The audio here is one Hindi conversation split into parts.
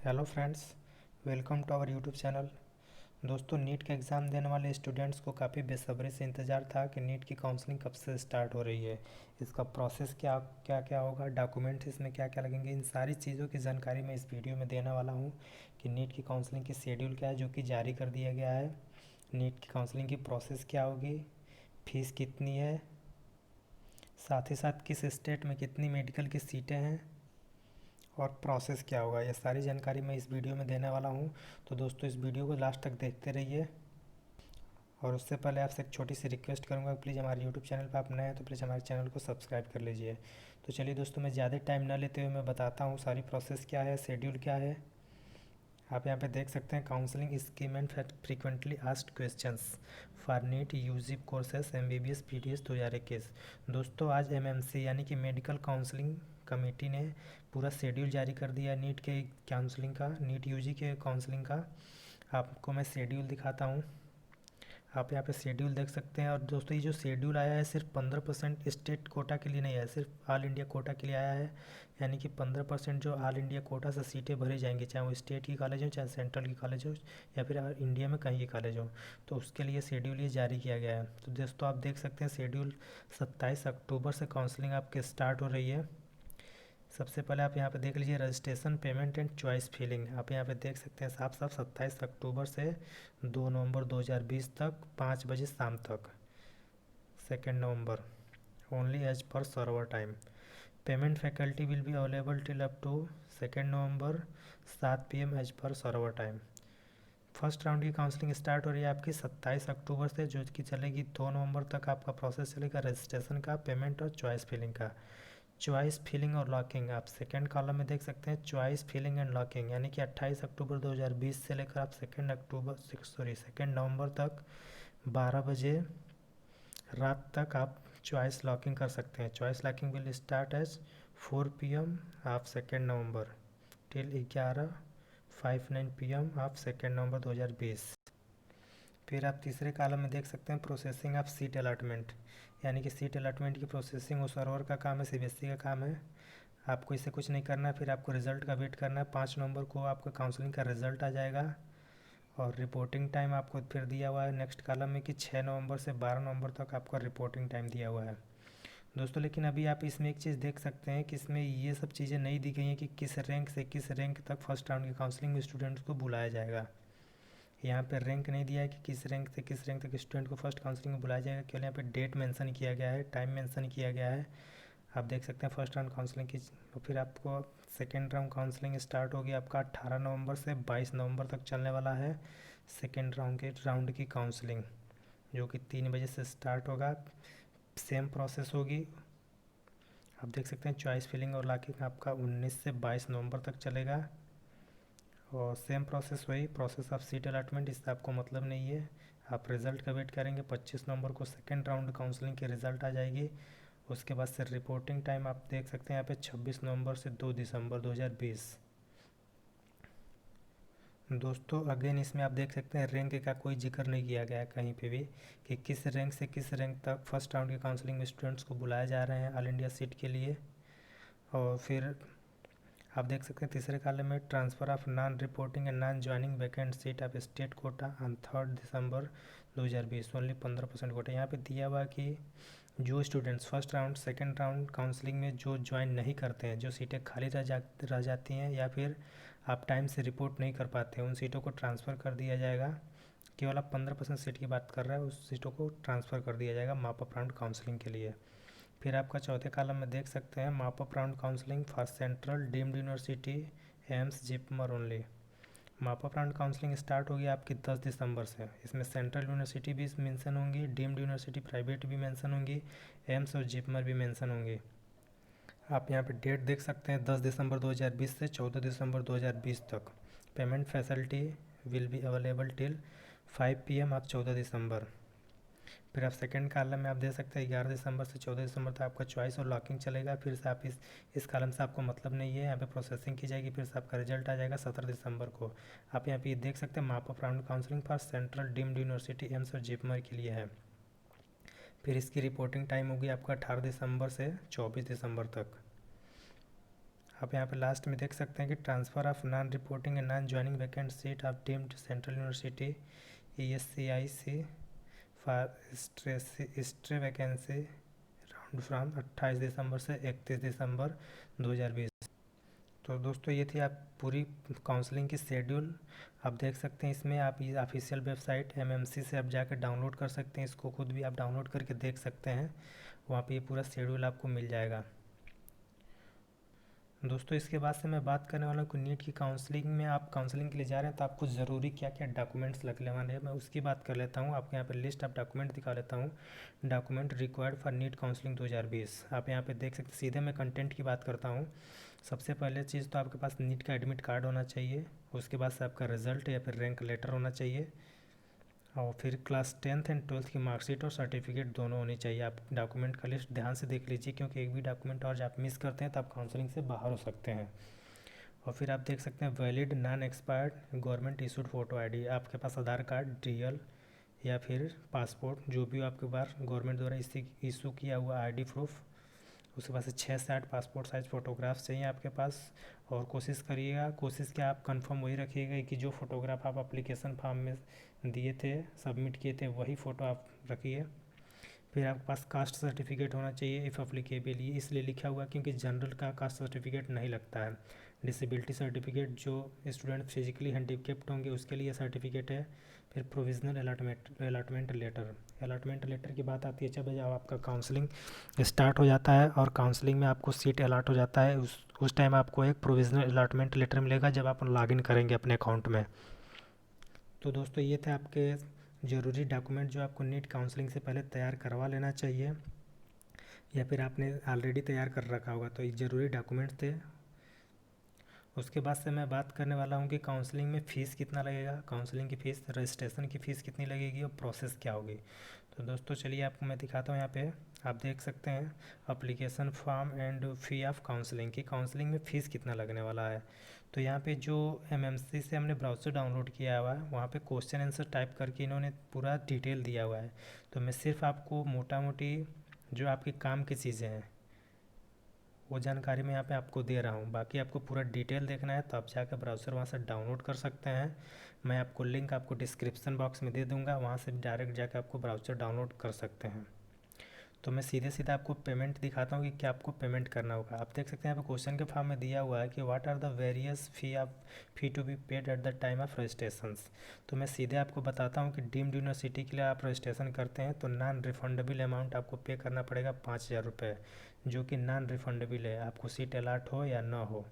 Hello friends, welcome to our YouTube channel. दोस्तों, नीट का एग्ज़ाम देने वाले स्टूडेंट्स को काफ़ी बेसब्री से इंतज़ार था कि नीट की काउंसलिंग कब से स्टार्ट हो रही है, इसका प्रोसेस क्या क्या क्या होगा, डॉक्यूमेंट्स इसमें क्या क्या लगेंगे। इन सारी चीज़ों की जानकारी मैं इस वीडियो में देने वाला हूँ कि नीट की काउंसलिंग की शेड्यूल क्या है जो कि जारी कर दिया गया है, नीट की काउंसलिंग की प्रोसेस क्या होगी, फ़ीस कितनी है, साथ ही साथ किस स्टेट में कितनी मेडिकल की सीटें हैं और प्रोसेस क्या होगा। ये सारी जानकारी मैं इस वीडियो में देने वाला हूँ। तो दोस्तों, इस वीडियो को लास्ट तक देखते रहिए। और उससे पहले आपसे एक छोटी सी रिक्वेस्ट करूँगा, प्लीज़ हमारे यूट्यूब चैनल पर आप नए हैं तो प्लीज़ हमारे चैनल को सब्सक्राइब कर लीजिए। तो चलिए दोस्तों, मैं ज़्यादा टाइम ना लेते हुए मैं बताता हूँ सारी प्रोसेस क्या है, शेड्यूल क्या है। आप यहाँ पे देख सकते हैं, counselling scheme and frequently asked questions for NEET UG courses MBBS PTS 2021। दोस्तों, आज MMC यानी कि मेडिकल काउंसलिंग कमेटी ने पूरा शेड्यूल जारी कर दिया नीट के काउंसलिंग का, नीट यूजी के काउंसलिंग का। आपको मैं शेड्यूल दिखाता हूँ, आप यहाँ पे शेड्यूल देख सकते हैं। और दोस्तों, ये जो शेड्यूल आया है सिर्फ 15% स्टेट कोटा के लिए नहीं आया, सिर्फ ऑल इंडिया कोटा के लिए आया है। यानी कि 15% जो ऑल इंडिया कोटा से सीटें भरी जाएंगी, चाहे वो स्टेट की कॉलेज हो, चाहे सेंट्रल की कॉलेज हो, या फिर इंडिया में कहीं की कॉलेज हो, तो उसके लिए शेड्यूल ये जारी किया गया है। तो दोस्तों, आप देख सकते हैं शेड्यूल 27 अक्टूबर से काउंसलिंग आपके स्टार्ट हो रही है। सबसे पहले आप यहाँ पे देख लीजिए, registration, payment and choice filling. आप यहाँ पे देख सकते हैं साफ साफ 27 अक्टूबर से 2 नवंबर 2020 तक 5 बजे शाम तक। 2 November, only as per server time. Payment faculty will be available till up to 2 November 7 PM as per server time. First round की काउंसलिंग स्टार्ट हो रही है आपकी 27 अक्टूबर से, जो कि चलेगी 2 नवंबर तक। आपका प्रोसेस चलेगा रजिस्ट्रेशन का, पेमेंट और चॉइस फिलिंग का। चॉइस फिलिंग और लॉकिंग, आप सेकेंड कॉलम में देख सकते हैं, चॉइस फिलिंग एंड लॉकिंग, यानी कि 28 अक्टूबर 2020 से लेकर आप 2 नवंबर तक 12 बजे रात तक आप चॉइस लॉकिंग कर सकते हैं। Choice locking will start as 4 PM of 2 November till 11:59 PM of 2 November 2020। फिर आप तीसरे कॉलम में देख सकते हैं, प्रोसेसिंग ऑफ सीट अलॉटमेंट, यानी कि सीट अलॉटमेंट की प्रोसेसिंग वो सर्वर का काम है, CBSE का काम है। आपको इससे कुछ नहीं करना है। फिर आपको रिज़ल्ट का वेट करना है। 5 नवंबर को आपका काउंसलिंग का रिज़ल्ट आ जाएगा। और रिपोर्टिंग टाइम आपको फिर दिया हुआ है नेक्स्ट कॉलम में कि 6 नवंबर से 12 नवंबर तक आपका रिपोर्टिंग टाइम दिया हुआ है दोस्तों। लेकिन अभी आप इसमें एक चीज़ देख सकते हैं कि इसमें ये सब चीज़ें नहीं दी गई हैं कि किस रैंक से किस रैंक तक फर्स्ट राउंड की काउंसलिंग में स्टूडेंट्स को बुलाया जाएगा। यहाँ पे रैंक नहीं दिया है कि किस रैंक से किस रैंक तक स्टूडेंट को फर्स्ट काउंसलिंग में बुलाया जाएगा, केवल यहाँ पे डेट मेंशन किया गया है, टाइम मेंशन किया गया है। आप देख सकते हैं फर्स्ट राउंड काउंसलिंग की। तो फिर आपको सेकेंड राउंड काउंसलिंग स्टार्ट होगी आपका 18 नवंबर से 22 नवंबर तक चलने वाला है। सेकेंड राउंड की काउंसलिंग जो कि 3 बजे से स्टार्ट होगा, सेम प्रोसेस होगी। आप देख सकते हैं चॉइस फिलिंग और लॉकिंग आपका 19 से 22 नवंबर तक चलेगा। और सेम प्रोसेस वही प्रोसेस ऑफ सीट अलॉटमेंट, इससे आपको मतलब नहीं है। आप रिज़ल्ट का वेट करेंगे। 25 नवंबर को सेकेंड राउंड काउंसलिंग की रिज़ल्ट आ जाएगी। उसके बाद से रिपोर्टिंग टाइम आप देख सकते हैं यहाँ पे 26 नवंबर से 2 दिसंबर 2020। दोस्तों, अगेन इसमें आप देख सकते हैं रैंक का कोई जिक्र नहीं किया गया है कहीं पे भी कि किस रैंक से किस रैंक तक फर्स्ट राउंड की काउंसलिंग में स्टूडेंट्स को बुलाया जा रहे हैं ऑल इंडिया सीट के लिए। और फिर आप देख सकते हैं तीसरे कॉलम में, transfer of non reporting and non joining vacant seat of state quota on 3 December 2020, only 15% quota. यहाँ पे दिया हुआ कि जो students first round second round counselling में जो ज्वाइन नहीं करते हैं, जो सीटें खाली रह जाती हैं, या फिर आप टाइम से रिपोर्ट नहीं कर पाते हैं, उन सीटों को ट्रांसफ़र कर दिया जाएगा। केवल आप 15% सीट की बात कर रहे हैं, उस सीटों को ट्रांसफ़र कर दिया जाएगा मॉप अप राउंड काउंसलिंग के लिए। फिर आपका चौथे कॉलम में देख सकते हैं, mop up round counselling for central deemed university AIIMS JIPMER only. Mop up round counselling start होगी आपकी 10 दिसंबर से। इसमें सेंट्रल यूनिवर्सिटी भी मेंशन होंगी, डीम्ड यूनिवर्सिटी प्राइवेट भी मेंशन होंगी, एम्स और जिपमर भी मेंशन होंगी। आप यहाँ पे डेट देख सकते हैं, 10 दिसंबर 2020 से 14 दिसंबर 2020 तक। Payment facility will be available till 5 PM of 14 दिसंबर। फिर आप सेकंड कॉलम में आप दे सकते हैं 11 दिसंबर से 14 दिसंबर तक आपका चॉइस और लॉकिंग चलेगा। फिर से आप इस कॉलम से आपको मतलब नहीं है, यहाँ पे प्रोसेसिंग की जाएगी। फिर से आपका रिजल्ट आ जाएगा 17 दिसंबर को। आप यहाँ पे देख सकते हैं, mop up round counselling for central deemed university AIIMS और जिपमर के लिए है। फिर इसकी रिपोर्टिंग टाइम होगी आपका 18 दिसंबर से 24 दिसंबर तक। आप यहाँ पे लास्ट में देख सकते हैं कि transfer of non reporting and non joining vacant seat of deemed central university ESCIC for stray vacancy round from 28 दिसंबर से 31 दिसंबर 2020। तो दोस्तों ये थी आप पूरी काउंसलिंग की शेड्यूल। आप देख सकते हैं इसमें आप ये ऑफिशियल वेबसाइट MMC से आप जाकर डाउनलोड कर सकते हैं, इसको खुद भी आप डाउनलोड करके देख सकते हैं, वहाँ पे ये पूरा शेड्यूल आपको मिल जाएगा। दोस्तों इसके बाद से मैं बात करने वाला हूँ कि नीट की काउंसलिंग में आप काउंसलिंग के लिए जा रहे हैं तो आपको ज़रूरी क्या क्या डॉक्यूमेंट्स लगने वाले हैं, मैं उसकी बात कर लेता हूँ। आपको यहाँ पे लिस्ट ऑफ डॉक्यूमेंट दिखा लेता हूँ। Document required for NEET counselling 2020 आप यहाँ पे देख सकते हैं। सीधे मैं कंटेंट की बात करता हूँ। सबसे पहले चीज़ तो आपके पास नीट का एडमिट कार्ड होना चाहिए, उसके बाद से आपका रिजल्ट या फिर रैंक लेटर होना चाहिए, और फिर क्लास 10th एंड 12th की मार्कशीट और सर्टिफिकेट दोनों होनी चाहिए। आप डॉक्यूमेंट का लिस्ट ध्यान से देख लीजिए, क्योंकि एक भी डॉक्यूमेंट और आप मिस करते हैं तो आप काउंसलिंग से बाहर हो सकते हैं। और फिर आप देख सकते हैं valid non expired government issued photo ID, आपके पास आधार कार्ड DL या फिर पासपोर्ट जो भी हो आपके पास गवर्नमेंट द्वारा इशू किया हुआ आईडी प्रूफ, उसके पास से 6 से 8 पासपोर्ट साइज़ फ़ोटोग्राफ्स चाहिए आपके पास। और कोशिश क्या आप कंफर्म वही रखिएगा कि जो फ़ोटोग्राफ आप एप्लीकेशन फॉर्म में दिए थे, सबमिट किए थे, वही फ़ोटो आप रखिए। फिर आपके पास कास्ट सर्टिफिकेट होना चाहिए इफ़ अप्लीकेबल, ये इसलिए लिखा हुआ क्योंकि जनरल का कास्ट सर्टिफिकेट नहीं लगता है। डिसेबिलिटी सर्टिफिकेट जो स्टूडेंट फिजिकली हैंडीकेप्ड होंगे उसके लिए सर्टिफिकेट है। फिर प्रोविजनल अलॉटमेंट लेटर की बात आती है जब आपका काउंसलिंग स्टार्ट हो जाता है और काउंसलिंग में आपको सीट अलॉट हो जाता है, उस टाइम आपको एक प्रोविजनल अलॉटमेंट लेटर मिलेगा जब आप लॉगिन करेंगे अपने अकाउंट में। तो दोस्तों ये थे आपके ज़रूरी डॉक्यूमेंट जो आपको नीट काउंसलिंग से पहले तैयार करवा लेना चाहिए, या फिर आपने ऑलरेडी तैयार कर रखा होगा, तो ये ज़रूरी डॉक्यूमेंट थे। उसके बाद से मैं बात करने वाला हूँ कि काउंसलिंग में फ़ीस कितना लगेगा, काउंसलिंग की फ़ीस, रजिस्ट्रेशन की फ़ीस कितनी लगेगी और प्रोसेस क्या होगी। तो दोस्तों चलिए आपको मैं दिखाता हूँ। यहाँ पे आप देख सकते हैं application form and fee of counselling की, काउंसलिंग में फ़ीस कितना लगने वाला है। तो यहाँ पे जो MMC से हमने ब्राउज़र डाउनलोड किया हुआ है वहाँ पे क्वेश्चन आंसर टाइप करके इन्होंने पूरा डिटेल दिया हुआ है। तो मैं सिर्फ आपको मोटा मोटी जो आपके काम की चीज़ें हैं वो जानकारी मैं यहाँ पे आपको दे रहा हूँ, बाकी आपको पूरा डिटेल देखना है तो आप जाकर ब्राउज़र वहाँ से डाउनलोड कर सकते हैं। मैं आपको लिंक आपको डिस्क्रिप्शन बॉक्स में दे दूँगा, वहाँ से डायरेक्ट जाकर आपको ब्राउज़र डाउनलोड कर सकते हैं। तो मैं सीधे आपको पेमेंट दिखाता हूँ कि क्या आपको पेमेंट करना होगा। आप देख सकते हैं यहाँ पे क्वेश्चन के फॉर्म में दिया हुआ है कि what are the various fee to be paid at the time of registration. तो मैं सीधे आपको बताता हूँ कि डीम्ड यूनिवर्सिटी के लिए आप रजिस्ट्रेशन करते हैं तो नॉन रिफंडेबल अमाउंट आपको पे करना पड़ेगा 5,000 रुपये, जो कि नॉन रिफंडेबल है, आपको सीट अलॉट हो या ना हो।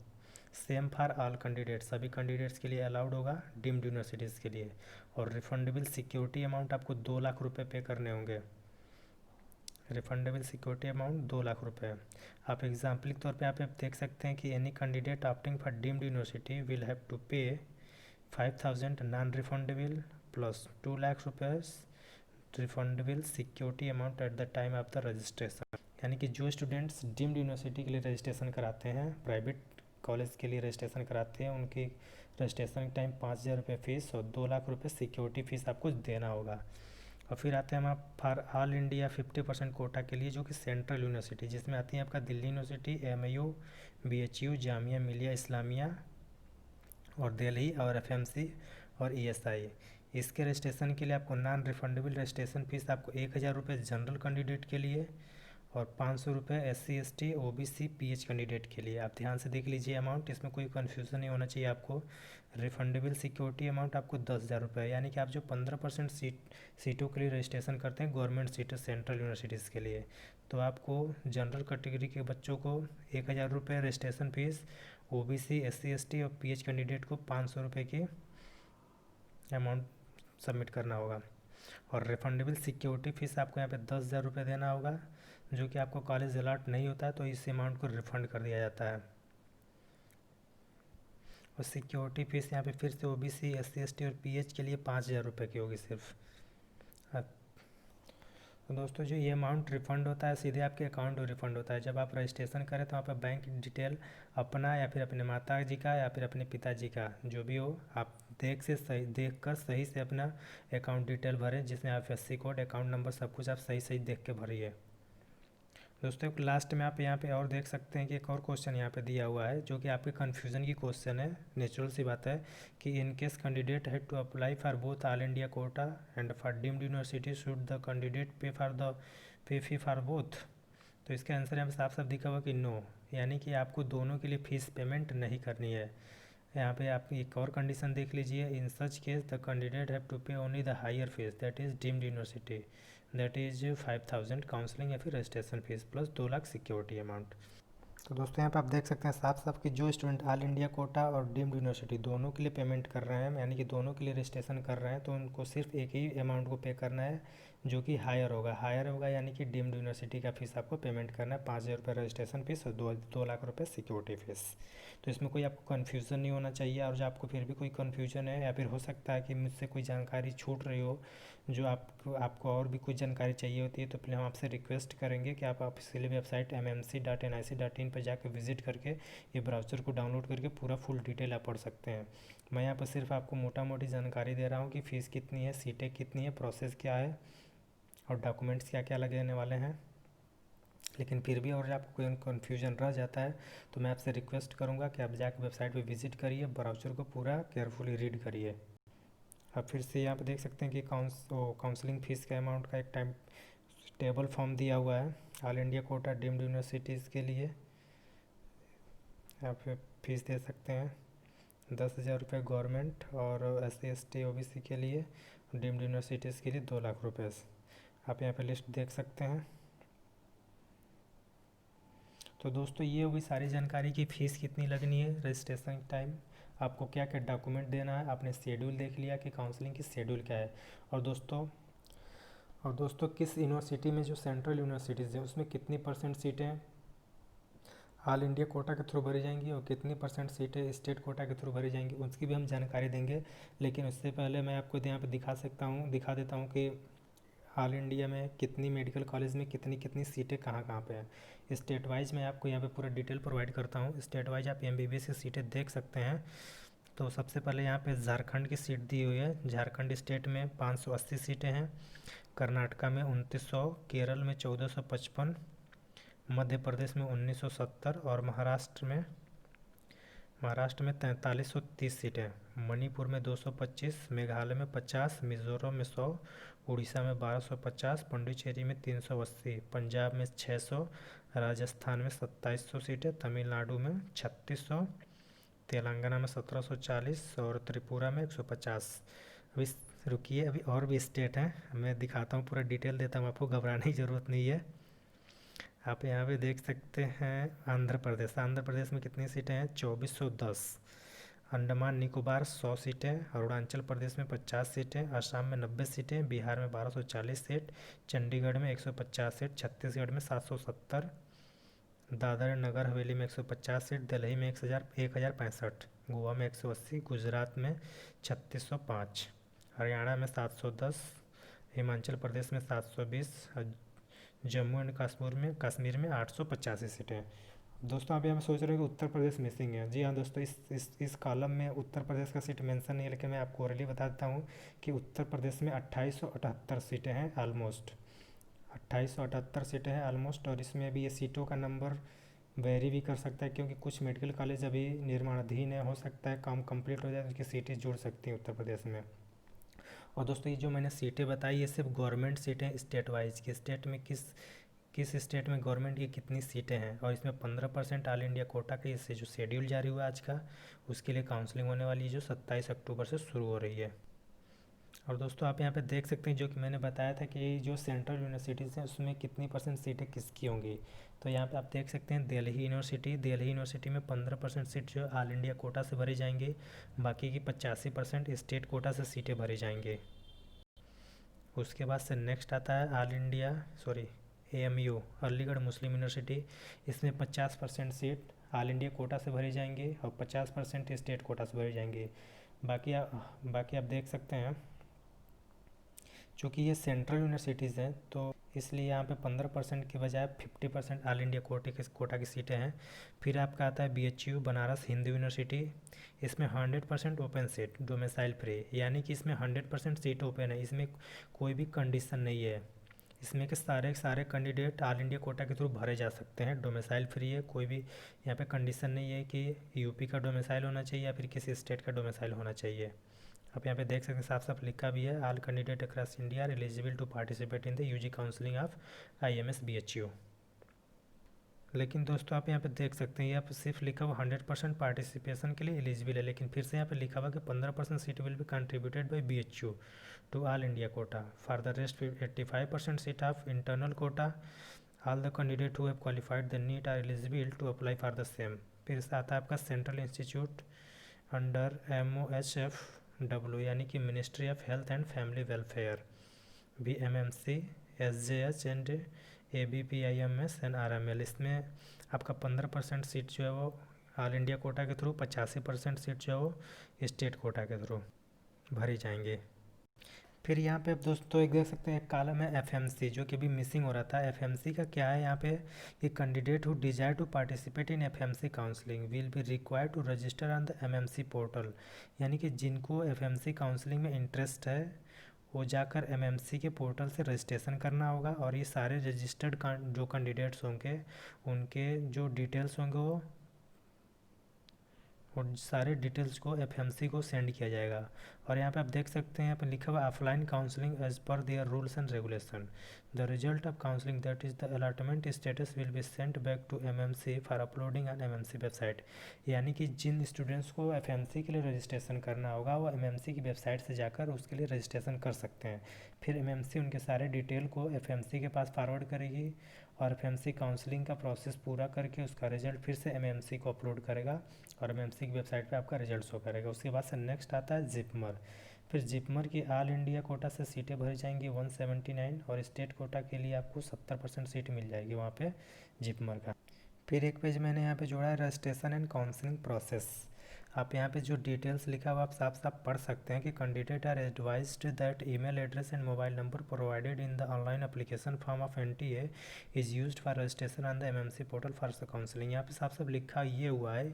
सेम फॉर ऑल कैंडिडेट्स, सभी कैंडिडेट्स के लिए अलाउड होगा डीम्ड यूनिवर्सिटीज़ के लिए। और रिफंडेबल सिक्योरिटी अमाउंट आपको 2 लाख रुपये पे करने होंगे। रिफंडेबल सिक्योरिटी अमाउंट 2 लाख रुपये। आप एग्जाम्पल के तौर पे आप देख सकते हैं कि any candidate opting for deemed university will have to pay 5,000 non refundable plus 2 lakh रुपये refundable security amount at the time of the registration. यानी कि जो स्टूडेंट्स डीम्ड यूनिवर्सिटी के लिए रजिस्ट्रेशन कराते हैं, प्राइवेट कॉलेज के लिए रजिस्ट्रेशन कराते हैं, उनकी रजिस्ट्रेशन के टाइम 5,000 रुपये फ़ीस और 2 लाख रुपये सिक्योरिटी फ़ीस आपको देना होगा। और फिर आते हैं हम आप फॉर ऑल इंडिया 50% कोटा के लिए, जो कि सेंट्रल यूनिवर्सिटी जिसमें आती है आपका Delhi university, MAU, BHU, Jamia Millia Islamia और दिल्ली और FMC और ESI। इसके रजिस्ट्रेशन के लिए आपको नॉन रिफंडेबल रजिस्ट्रेशन फ़ीस आपको 1,000 रुपये जनरल कैंडिडेट के लिए और 500 रुपये SC ST OBC PH candidate के लिए। आप ध्यान से देख लीजिए अमाउंट, इसमें कोई कन्फ्यूज़न नहीं होना चाहिए आपको। रिफंडेबल सिक्योरिटी अमाउंट आपको 10,000 रुपये, यानी कि आप जो 15% सीटों के लिए रजिस्ट्रेशन करते हैं गवर्नमेंट सीटें सेंट्रल यूनिवर्सिटीज़ के लिए, तो आपको जनरल कैटेगरी के बच्चों को 1,000 रुपये registration fees, OBC SC ST और PH कैंडिडेट को 500 रुपये की अमाउंट सबमिट करना होगा। और रिफंडेबल सिक्योरिटी फ़ीस आपको यहाँ पे 10,000 रुपये देना होगा, जो कि आपको कॉलेज अलॉट नहीं होता है तो इस अमाउंट को रिफ़ंड कर दिया जाता है। और सिक्योरिटी फ़ीस यहाँ पे फिर से OBC SC ST और PH के लिए 5,000 रुपये की होगी सिर्फ। तो दोस्तों जो ये अमाउंट रिफ़ंड होता है सीधे आपके अकाउंट में रिफ़ंड होता है। जब आप रजिस्ट्रेशन करें तो वहाँ पर बैंक डिटेल अपना या फिर अपने माता जी का या फिर अपने पिताजी का जो भी हो, आप देख कर सही से अपना अकाउंट डिटेल भरें, जिसमें IFSC कोड, अकाउंट नंबर सब कुछ आप सही देख के भरिए। दोस्तों एक लास्ट में आप यहाँ पे और देख सकते हैं कि एक और क्वेश्चन यहाँ पे दिया हुआ है जो कि आपके कन्फ्यूज़न की क्वेश्चन है। नेचुरल सी बात है कि in case candidate had to apply for both all India quota and for deemed university should the candidate pay fee for both. तो इसका आंसर यहाँ पे साफ साफ दिखा हुआ कि नो, यानी कि आपको दोनों के लिए फ़ीस पेमेंट नहीं करनी है। यहाँ पे आप एक और कंडीशन देख लीजिए, in such case the candidate have to pay only the higher fees that is deemed university, that is 5000 counselling या फिर registration fees plus 2 lakh security amount. तो दोस्तों यहाँ पे आप देख सकते हैं साफ साफ कि जो स्टूडेंट ऑल इंडिया कोटा और डीम्ड यूनिवर्सिटी दोनों के लिए पेमेंट कर रहे हैं, यानी कि दोनों के लिए रजिस्ट्रेशन कर रहे हैं, तो उनको सिर्फ एक ही अमाउंट को पे करना है जो कि हायर होगा, यानी कि डीम्ड यूनिवर्सिटी का फीस आपको पेमेंट करना है 5000 रुपये रजिस्ट्रेशन फीस और 2 लाख रुपये सिक्योरिटी फीस। तो इसमें कोई आपको कन्फ्यूज़न नहीं होना चाहिए, और जो आपको फिर भी कोई कन्फ्यूजन है या फिर हो सकता है कि मुझसे कोई जानकारी छूट रही हो, जो आपको और भी कुछ जानकारी चाहिए होती है, तो फिर हम आपसे रिक्वेस्ट करेंगे कि आप ऑफिशियल वेबसाइट mmc.nic.in पर जाकर विजिट करके ये ब्राउज़र को डाउनलोड करके पूरा फुल डिटेल आप पढ़ सकते हैं। मैं यहाँ पर सिर्फ आपको मोटा मोटी जानकारी दे रहा हूँ कि फ़ीस कितनी है, सीटें कितनी है, प्रोसेस क्या है और डॉक्यूमेंट्स क्या क्या लगने वाले हैं। लेकिन फिर भी और आपको कोई कन्फ्यूजन रह जाता है तो मैं आपसे रिक्वेस्ट करूँगा कि आप जाकर वेबसाइट पर विजिट करिए, ब्राउज़र को पूरा केयरफुली रीड करिए। अब फिर से यहाँ पे देख सकते हैं कि काउंसलिंग फ़ीस के अमाउंट का एक टाइम टेबल फॉर्म दिया हुआ है all India Kota deemed universities के लिए। यहाँ पे फीस दे सकते हैं 10,000 रुपये गवर्नमेंट, और SC ST OBC के लिए डीम्ड यूनिवर्सिटीज़ के लिए 2 लाख रुपये। आप यहाँ पे लिस्ट देख सकते हैं। तो दोस्तों ये होगी सारी जानकारी की फ़ीस कितनी लगनी है, रजिस्ट्रेशन टाइम, आपको क्या क्या डॉक्यूमेंट देना है, आपने शेड्यूल देख लिया कि काउंसलिंग की शेड्यूल क्या है। और दोस्तों किस यूनिवर्सिटी में, जो सेंट्रल यूनिवर्सिटीज़ है उसमें कितनी % सीटें ऑल इंडिया कोटा के थ्रू भरी जाएंगी और कितनी % सीटें स्टेट कोटा के थ्रू भरी जाएंगी, उसकी भी हम जानकारी देंगे। लेकिन उससे पहले मैं आपको यहाँ पे दिखा देता हूँ कि ऑल इंडिया में कितनी मेडिकल कॉलेज में कितनी कितनी सीटें कहाँ कहाँ पे हैं। स्टेट वाइज मैं आपको यहाँ पे पूरा डिटेल प्रोवाइड करता हूँ। स्टेट वाइज आप MBBS की सीटें देख सकते हैं। तो सबसे पहले यहाँ पे झारखंड की सीट दी हुई है। झारखंड स्टेट में 580 सीटें हैं, कर्नाटका में 2900, केरल में 1455, मध्य प्रदेश में 1970 और महाराष्ट्र में 4330 सीटें, मणिपुर में 225, मेघालय में 50, मिज़ोरम में 100, उड़ीसा में 1250, पुडुचेरी में 380, पंजाब में 600, राजस्थान में 2700 सीटें, तमिलनाडु में 3600, तेलंगाना में 1740 और त्रिपुरा में 150। अभी रुकिए, अभी और भी स्टेट हैं, मैं दिखाता हूँ, पूरा डिटेल देता हूँ आपको, घबराने की ज़रूरत नहीं है। आप यहाँ पे देख सकते हैं आंध्र प्रदेश में कितनी सीटें हैं, 2410, अंडमान निकोबार 100 सीटें, अरुणाचल प्रदेश में 50 सीटें, असम में 90 सीटें, बिहार में 1240 सीट, चंडीगढ़ में 150 सीट, छत्तीसगढ़ में 770, दादर नगर हवेली में 150 सीट, दिल्ली में 1065, गोवा में 180, गुजरात में 3605, हरियाणा में 710, हिमाचल प्रदेश में 720, जम्मू एंड कश्मीर में 885 सीटें। दोस्तों आप यहाँ पे सोच रहे हो कि उत्तर प्रदेश मिसिंग है। जी हाँ दोस्तों, इस कॉलम में उत्तर प्रदेश का सीट मेंशन नहीं है, लेकिन मैं आपको ओरली बता देता हूँ कि उत्तर प्रदेश में 2878 सीटें हैं ऑलमोस्ट, 2878 सीटें हैं ऑलमोस्ट। और इसमें अभी ये सीटों का नंबर वेरी भी कर सकता है, क्योंकि कुछ मेडिकल कॉलेज अभी निर्माणाधीन है, हो सकता है काम कंप्लीट हो जाए तो उनकी सीटें जुड़ सकती हैं उत्तर प्रदेश में। और दोस्तों ये जो मैंने सीटें बताई ये सिर्फ गवर्नमेंट सीटें स्टेट वाइज की, स्टेट में किस स्टेट में गवर्नमेंट की कितनी सीटें हैं, और इसमें 15% ऑल इंडिया कोटा के इससे जो शेड्यूल जारी हुआ आज का, उसके लिए काउंसलिंग होने वाली है जो 27 अक्टूबर से शुरू हो रही है। और दोस्तों आप यहाँ पे देख सकते हैं जो कि मैंने बताया था कि जो सेंट्रल यूनिवर्सिटीज़ हैं उसमें कितनी % सीटें किसकी होंगी। तो यहाँ पे आप देख सकते हैं दिल्ली यूनिवर्सिटी में 15% सीट जो ऑल इंडिया कोटा से भरी जाएंगी, बाकी की 85% स्टेट कोटा से सीटें भरी जाएंगी। उसके बाद से नेक्स्ट आता है AMU अलीगढ़ मुस्लिम यूनिवर्सिटी। इसमें 50% सीट ऑल इंडिया कोटा से भरी जाएंगी और 50% स्टेट कोटा से भरी जाएंगी। बाकी आप देख सकते हैं चूँकि ये सेंट्रल यूनिवर्सिटीज़ हैं तो इसलिए यहाँ पे 15% के बजाय 50% ऑल इंडिया कोटा की सीटें हैं। फिर आपका आता है BHU बनारस हिंदू यूनिवर्सिटी। इसमें 100% ओपन सीट, डोमिसाइल फ्री, यानी कि इसमें 100% सीट ओपन है, इसमें कोई भी कंडीशन नहीं है। इसमें के सारे सारे कैंडिडेट ऑल इंडिया कोटा के थ्रू भरे जा सकते हैं। डोमिसाइल फ्री है, कोई भी यहाँ पे कंडीशन नहीं है कि यूपी का डोमिसाइल होना चाहिए या फिर किसी स्टेट का डोमिसाइल होना चाहिए। आप यहाँ पे देख सकते हैं साफ साफ लिखा भी है, all candidate across India are eligible to participate in the UG counselling of IMS BHU। लेकिन दोस्तों आप यहाँ पे देख सकते हैं, यहाँ पे सिर्फ लिखा हुआ 100% पार्टिसिपेशन के लिए एलिजिबल है, लेकिन फिर से यहाँ पे लिखा हुआ कि 15% seat will be contributed by BHU to all India quota, for the rest 85% seat of internal quota, all the candidate who have qualified the NEET are eligible to apply for the same. फिर से आता है आपका सेंट्रल इंस्टीट्यूट अंडर MOHFW यानी कि ministry of health and family welfare, BMMC, SJH and ABPIMS and RML। इसमें आपका 15% सीट जो है वो ऑल इंडिया कोटा के थ्रू, 85% सीट जो है वो स्टेट कोटा के थ्रू भरी जाएंगे। फिर यहाँ पे आप दोस्तों एक देख सकते हैं, एक कॉलम है FMC जो कि अभी मिसिंग हो रहा था। FMC का क्या है यहाँ पे कि candidate who desire to participate in FMC counselling will be required to register on the MMC portal, यानी कि जिनको FMC काउंसलिंग में इंटरेस्ट है वो जाकर MMC के पोर्टल से रजिस्ट्रेशन करना होगा, और ये सारे रजिस्टर्ड जो कैंडिडेट्स होंगे उनके जो डिटेल्स होंगे वो सारे डिटेल्स को FMC को सेंड किया जाएगा। और यहाँ पे आप देख सकते हैं यहाँ पे लिखा हुआ offline counselling as per their rules and regulation, the result of counselling that is the allotment status will be sent back to MMC for uploading on MMC website. यानी कि जिन स्टूडेंट्स को FMC के लिए रजिस्ट्रेशन करना होगा वो MMC की वेबसाइट से जाकर उसके लिए रजिस्ट्रेशन कर सकते हैं। फिर MMC उनके सारे डिटेल को FMC के पास फॉरवर्ड करेगी और FMC काउंसलिंग का प्रोसेस पूरा करके उसका रिजल्ट फिर से MMC को अपलोड करेगा और MMC की वेबसाइट पे आपका रिजल्ट शो करेगा। उसके बाद से नेक्स्ट आता है जिपमर। फिर जिपमर की ऑल इंडिया कोटा से सीटें भरी जाएंगी 179, और स्टेट कोटा के लिए आपको 70% सीट मिल जाएगी वहाँ पे जिपमर का। फिर एक पेज मैंने यहाँ पे जोड़ा है रजिस्ट्रेशन एंड काउंसलिंग प्रोसेस। आप यहाँ पे जो डिटेल्स लिखा हुआ आप साफ साफ पढ़ सकते हैं कि candidate are advised that email address and mobile number provided in the online application form of NTA is used for registration on the MMC portal for the counselling. यहाँ पे साफ साफ लिखा ये हुआ है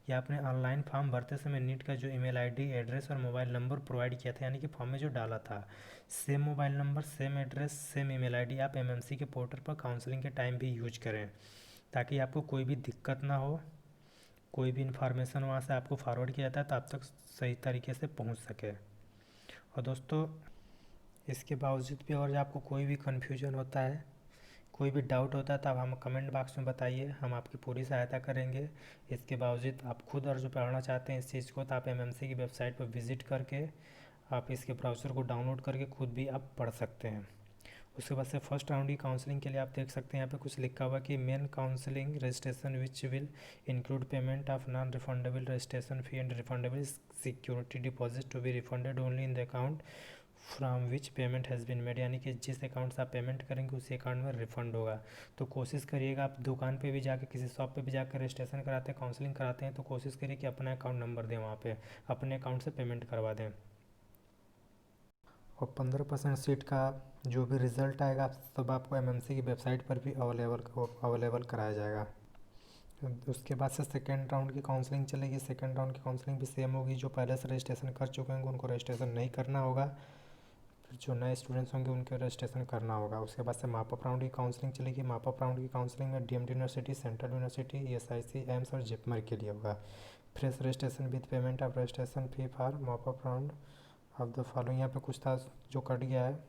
कि आपने ऑनलाइन फॉर्म भरते समय नीट का जो ईमेल ID एड्रेस और मोबाइल नंबर प्रोवाइड किया था, यानी कि फॉर्म में जो डाला था, same mobile number, same address, same email ID आप MMC के पोर्टल पर काउंसलिंग के टाइम भी यूज करें, ताकि आपको कोई भी दिक्कत ना हो, कोई भी इन्फॉर्मेशन वहाँ से आपको फॉरवर्ड किया जाता है तो आप तक सही तरीके से पहुँच सके। और दोस्तों इसके बावजूद भी अगर आपको कोई भी कन्फ्यूजन होता है, कोई भी डाउट होता है तो आप हम कमेंट बॉक्स में बताइए, हम आपकी पूरी सहायता करेंगे। इसके बावजूद आप खुद और जो पढ़ना चाहते हैं इस चीज़ को, तो आप MMC की वेबसाइट पर विज़िट करके आप इसके ब्राउज़र को डाउनलोड करके खुद भी आप पढ़ सकते हैं। उसके बाद से फर्स्ट राउंड की काउंसलिंग के लिए आप देख सकते हैं यहाँ पे कुछ लिखा हुआ कि main counselling registration which will include payment of non refundable registration fee and refundable security deposit to be refunded only in the account from which payment has been made, यानी कि जिस अकाउंट से आप पेमेंट करेंगे उसी अकाउंट में रिफंड होगा। तो कोशिश करिएगा, आप दुकान पे भी जाकर किसी शॉप पे भी जाकर रजिस्ट्रेशन कराते हैं, काउंसलिंग कराते हैं, तो कोशिश करिए कि अपना अकाउंट नंबर दें, वहाँ पे अपने अकाउंट से पेमेंट करवा दें। और 15% सीट का जो भी रिज़ल्ट आएगा सब आपको MMC की वेबसाइट पर भी अवेलेबल कराया जाएगा। उसके बाद से सेकेंड राउंड की काउंसलिंग चलेगी। सेकेंड राउंड की काउंसलिंग भी सेम होगी, जो पहले से रजिस्ट्रेशन कर चुके होंगे उनको रजिस्ट्रेशन नहीं करना होगा, फिर जो नए स्टूडेंट्स होंगे उनके रजिस्ट्रेशन करना होगा। उसके बाद से मापअप राउंड की काउंसलिंग चलेगी। मापअप राउंड की काउंसलिंग में DMD university, central university, ESIC, AIIMS और जिपमर के लिए होगा। Fresh registration with payment of registration fee for mop up round of the following. यहाँ पे कुछ था जो कट गया है,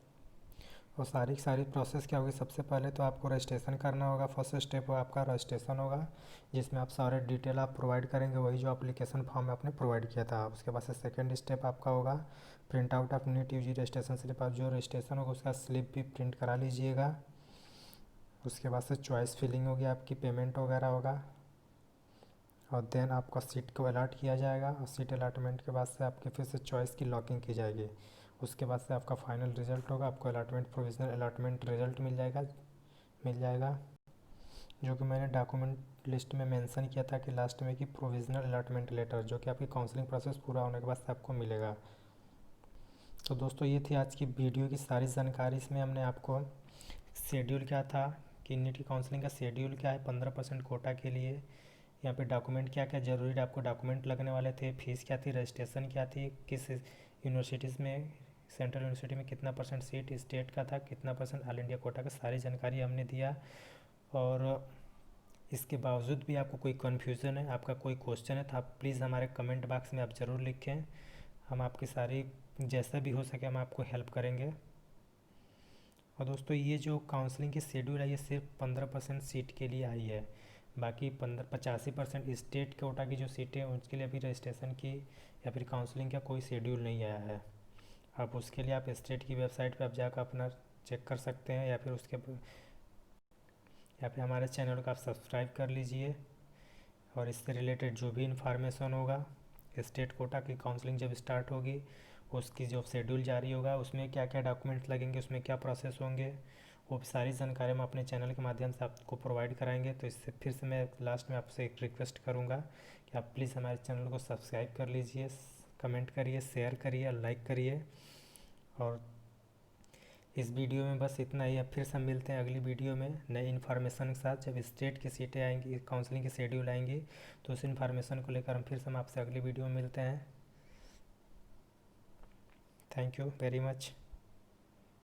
और सारी प्रोसेस क्या होगी। सबसे पहले तो आपको रजिस्ट्रेशन करना होगा। फर्स्ट स्टेप आपका रजिस्ट्रेशन होगा, जिसमें आप सारे डिटेल आप प्रोवाइड करेंगे, वही जो एप्लीकेशन फॉर्म आपने प्रोवाइड किया था। उसके बाद से सेकंड स्टेप आपका होगा print out of NEET UG registration slip. आप जो रजिस्ट्रेशन होगा उसका स्लिप भी प्रिंट करा लीजिएगा। उसके बाद से चॉइस फिलिंग होगी, आपकी पेमेंट वगैरह होगा, और देन आपका सीट को अलॉट किया जाएगा, और सीट अलॉटमेंट के बाद से आपके फिर से चॉइस की लॉकिंग की जाएगी। उसके बाद से आपका फाइनल रिजल्ट होगा, आपको अलॉटमेंट प्रोविजनल अलॉटमेंट रिजल्ट मिल जाएगा, जो कि मैंने डॉक्यूमेंट लिस्ट में मेंशन किया था कि लास्ट में कि प्रोविजनल अलॉटमेंट लेटर, जो कि आपकी काउंसलिंग प्रोसेस पूरा होने के बाद से आपको मिलेगा। तो दोस्तों ये थी आज की वीडियो की सारी जानकारी। इसमें हमने आपको शेड्यूल क्या था कि नीट की काउंसलिंग का शेड्यूल क्या है 15% कोटा के लिए, यहाँ पे डॉक्यूमेंट क्या क्या ज़रूरी आपको डॉक्यूमेंट लगने वाले थे, फीस क्या थी, रजिस्ट्रेशन क्या थी, किस यूनिवर्सिटीज़ में सेंट्रल यूनिवर्सिटी में कितना परसेंट सीट स्टेट का था, कितना परसेंट ऑल इंडिया कोटा का, सारी जानकारी हमने दिया। और इसके बावजूद भी आपको कोई कन्फ्यूज़न है, आपका कोई क्वेश्चन है, तो आप प्लीज़ हमारे कमेंट बॉक्स में आप ज़रूर लिखें। हम आपकी सारी जैसा भी हो सके हम आपको हेल्प करेंगे। और दोस्तों ये जो काउंसलिंग की शेड्यूल है ये सिर्फ 15% सीट के लिए आई है। बाकी 85% स्टेट कोटा की जो सीटें हैं उसके लिए अभी रजिस्ट्रेशन की या फिर काउंसलिंग का कोई शेड्यूल नहीं आया है। आप उसके लिए आप स्टेट की वेबसाइट पर आप जाकर अपना चेक कर सकते हैं, या फिर हमारे चैनल को आप सब्सक्राइब कर लीजिए। और इससे रिलेटेड जो भी इंफॉर्मेशन होगा, स्टेट कोटा की काउंसलिंग जब स्टार्ट होगी उसकी जो शेड्यूल जारी होगा उसमें क्या क्या डॉक्यूमेंट्स लगेंगे, उसमें क्या प्रोसेस होंगे, वो सारी जानकारी हम अपने चैनल के माध्यम से आपको प्रोवाइड कराएंगे। तो इससे फिर से मैं लास्ट में आपसे एक रिक्वेस्ट करूँगा कि आप प्लीज़ हमारे चैनल को सब्सक्राइब कर लीजिए, कमेंट करिए, शेयर करिए, लाइक करिए। और इस वीडियो में बस इतना ही। अब फिर से हम मिलते हैं अगली वीडियो में नई इन्फॉर्मेशन के साथ। जब स्टेट की सीटें आएंगी, काउंसलिंग की शेड्यूल आएंगी, तो उस इन्फॉर्मेशन को लेकर हम फिर से हम आपसे अगली वीडियो में मिलते हैं। Thank you very much.